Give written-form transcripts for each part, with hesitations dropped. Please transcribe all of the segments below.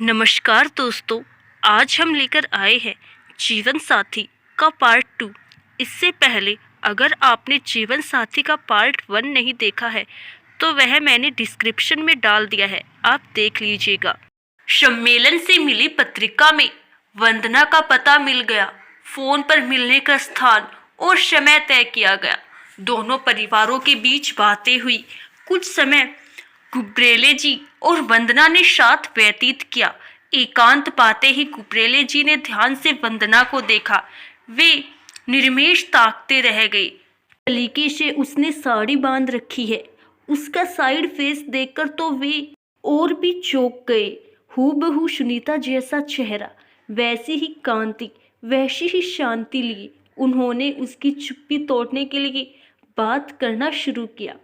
नमस्कार दोस्तों। आज हम लेकर आए हैं जीवन साथी का पार्ट 2। इससे पहले अगर आपने जीवन साथी का पार्ट 1 नहीं देखा है तो वह मैंने डिस्क्रिप्शन में डाल दिया है, आप देख लीजिएगा। सम्मेलन से मिली पत्रिका में वंदना का पता मिल गया। फोन पर मिलने का स्थान और समय तय किया गया। दोनों परिवारों के बीच बातें हुई। कुछ समय कुबरेले जी और वंदना ने साथ व्यतीत किया। एकांत पाते ही कुबरेले जी ने ध्यान से वंदना को देखा। वे निर्मेश ताकते रह गए। तरीके से उसने साड़ी बांध रखी है। उसका साइड फेस देखकर तो वे और भी चौंक गए। हूबहू सुनीता जैसा चेहरा, वैसी ही कांति, वैसी ही शांति लिए उन्होंने उसकी चुप्पी तोड़ने के लिए बात करना शुरू किया।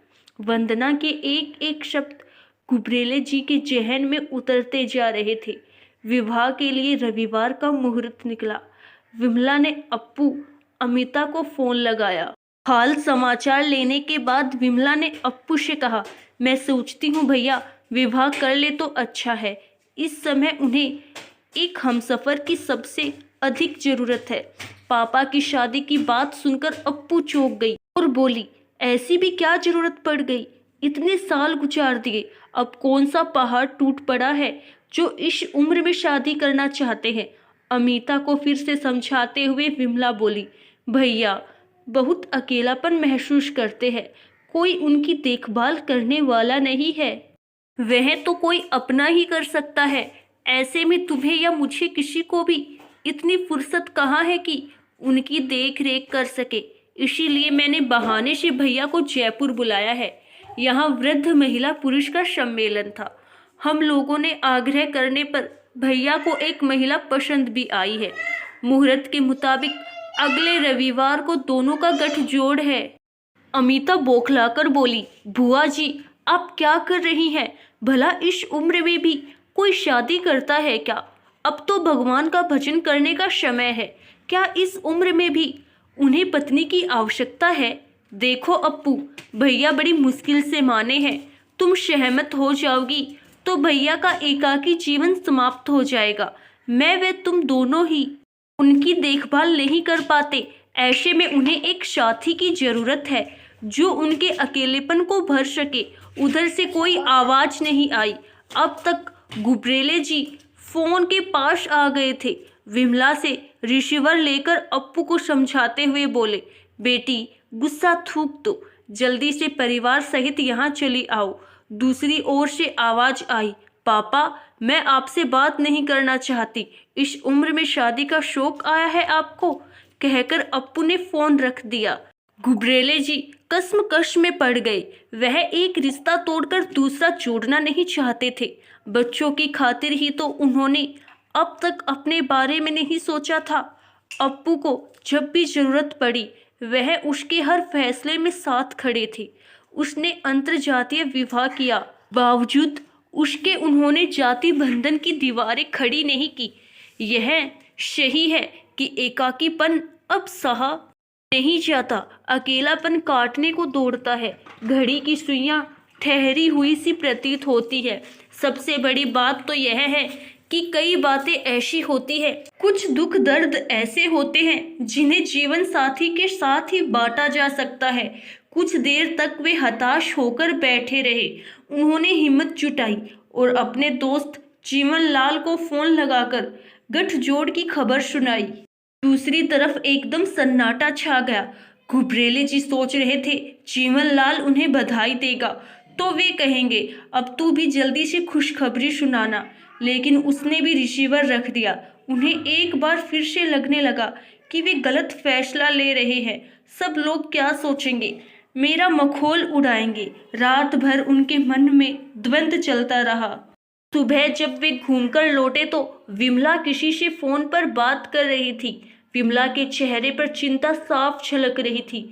वंदना के एक एक शब्द कुबरेले जी के जहन में उतरते जा रहे थे। विवाह के लिए रविवार का मुहूर्त निकला। विमला ने अप्पू अमिता को फोन लगाया। हाल समाचार लेने के बाद विमला ने अप्पू से कहा, मैं सोचती हूँ भैया विवाह कर ले तो अच्छा है। इस समय उन्हें एक हमसफर की सबसे अधिक जरूरत है। पापा की शादी की बात सुनकर अप्पू चौंक गई और बोली, ऐसी भी क्या जरूरत पड़ गई? इतने साल गुजार दिए, अब कौन सा पहाड़ टूट पड़ा है जो इस उम्र में शादी करना चाहते हैं? अमिता को फिर से समझाते हुए विमला बोली, भैया बहुत अकेलापन महसूस करते हैं। कोई उनकी देखभाल करने वाला नहीं है। वह तो कोई अपना ही कर सकता है। ऐसे में तुम्हें या मुझे किसी को भी इतनी फुर्सत कहाँ है कि उनकी देख रेख कर सके। इसीलिए मैंने बहाने से भैया को जयपुर बुलाया है। यहाँ वृद्ध महिला पुरुष का सम्मेलन था। हम लोगों ने आग्रह करने पर भैया को एक महिला पसंद भी आई है। मुहूर्त के मुताबिक अगले रविवार को दोनों का गठजोड़ है। अमिता बौखलाकर बोली, बुआ जी आप क्या कर रही हैं? भला इस उम्र में भी कोई शादी करता है क्या? अब तो भगवान का भजन करने का समय है। क्या इस उम्र में भी उन्हें पत्नी की आवश्यकता है? देखो अप्पू, भैया बड़ी मुश्किल से माने हैं। तुम सहमत हो जाओगी तो भैया का एकाकी जीवन समाप्त हो जाएगा। मैं व तुम दोनों ही उनकी देखभाल नहीं कर पाते। ऐसे में उन्हें एक साथी की जरूरत है जो उनके अकेलेपन को भर सके। उधर से कोई आवाज नहीं आई। अब तक गुबरेले जी फोन के पास आ गए थे। विमला से रिसीवर लेकर अप्पू को समझाते हुए बोले, बेटी गुस्सा थूक दो, जल्दी से परिवार सहित यहाँ चली आओ। दूसरी ओर से आवाज आई, पापा मैं आपसे बात नहीं करना चाहती। इस उम्र में शादी का शौक आया है आपको? कहकर अप्पू ने फोन रख दिया। गुबरेले जी कश्मकश में पड़ गए। वह एक रिश्ता तोड़कर दूसरा जोड़ना नहीं चाहते थे। बच्चों की खातिर ही तो उन्होंने अब तक अपने बारे में नहीं सोचा था। अप्पू को जब भी जरूरत पड़ी वह उसके हर फैसले में साथ खड़े थे। उसने अंतरजातीय विवाह किया, बावजूद उसके उन्होंने जाति बंधन की दीवारें खड़ी नहीं की। यह सही है कि एकाकीपन अब सहा नहीं जाता। अकेलापन काटने को दौड़ता है। घड़ी की सुइयां ठहरी हुई सी प्रतीत होती है। सबसे बड़ी बात तो यह है कि कई बातें ऐसी होती है, कुछ दुख दर्द ऐसे होते हैं जिन्हें जीवन साथी के साथ ही बांटा जा सकता है। कुछ देर तक वे हताश होकर बैठे रहे। उन्होंने हिम्मत जुटाई और अपने दोस्त जीवन लाल को फोन लगाकर गठजोड़ की खबर सुनाई। दूसरी तरफ एकदम सन्नाटा छा गया। घुबरेले जी सोच रहे थे जीवन लाल उन्हें बधाई देगा तो वे कहेंगे अब तू भी जल्दी से खुशखबरी सुनाना, लेकिन उसने भी रिसीवर रख दिया। उन्हें एक बार फिर से लगने लगा कि वे गलत फैसला ले रहे हैं। सब लोग क्या सोचेंगे, मेरा मखौल उड़ाएंगे। रात भर उनके मन में द्वंद्व चलता रहा। सुबह जब वे घूमकर लौटे तो विमला किसी से फोन पर बात कर रही थी। विमला के चेहरे पर चिंता साफ झलक रही थी।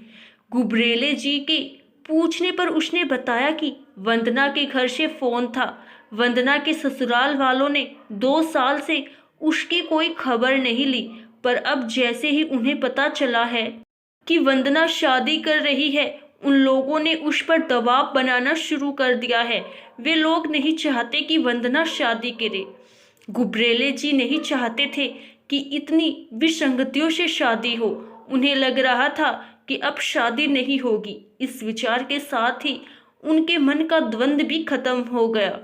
गुबरेले जी के पूछने पर उसने बताया कि वंदना के घर से फोन था। वंदना के ससुराल वालों ने 2 साल से उसकी कोई खबर नहीं ली, पर अब जैसे ही उन्हें पता चला है कि वंदना शादी कर रही है, उन लोगों ने उस पर दबाव बनाना शुरू कर दिया है। वे लोग नहीं चाहते कि वंदना शादी करे। गुबरेले जी नहीं चाहते थे कि इतनी विसंगतियों से शादी हो। उन्हें लग रहा था कि अब शादी नहीं होगी। इस विचार के साथ ही उनके मन का द्वंद्व भी खत्म हो गया।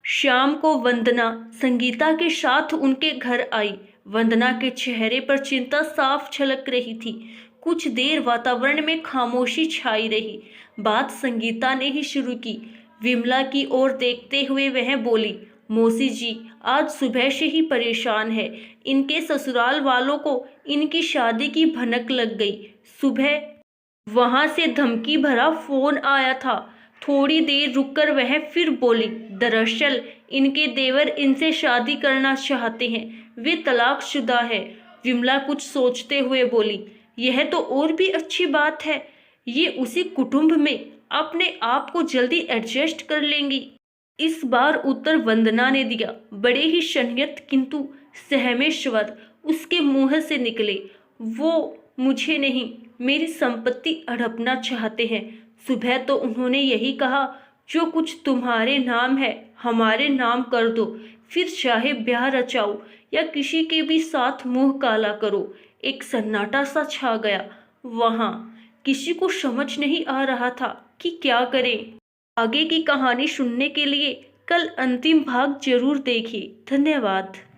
शाम को वंदना संगीता के साथ उनके घर आई। वंदना के चेहरे पर चिंता साफ झलक रही थी। कुछ देर वातावरण में खामोशी छाई रही। बात संगीता ने ही शुरू की। विमला की ओर देखते हुए वह बोली, मौसी जी आज सुबह से ही परेशान है। इनके ससुराल वालों को इनकी शादी की भनक लग गई। सुबह वहां से धमकी भरा फोन आया था। थोड़ी देर रुककर वह फिर बोली, दरअसल इनके देवर इनसे शादी करना चाहते हैं। वे तलाकशुदा है। विमला कुछ सोचते हुए बोली, यह तो और भी अच्छी बात है। ये उसी कुटुंब में अपने आप को जल्दी एडजस्ट कर लेंगी। इस बार उत्तर वंदना ने दिया। बड़े ही संयत किंतु सहमे स्वर उसके मुंह से निकले। वो मुझे नहीं, मेरी संपत्ति हड़पना चाहते हैं। सुबह तो उन्होंने यही कहा, जो कुछ तुम्हारे नाम है हमारे नाम कर दो, फिर चाहे ब्याह रचाओ या किसी के भी साथ मुंह काला करो। एक सन्नाटा सा छा गया वहां। किसी को समझ नहीं आ रहा था कि क्या करें। आगे की कहानी सुनने के लिए कल अंतिम भाग जरूर देखिए। धन्यवाद।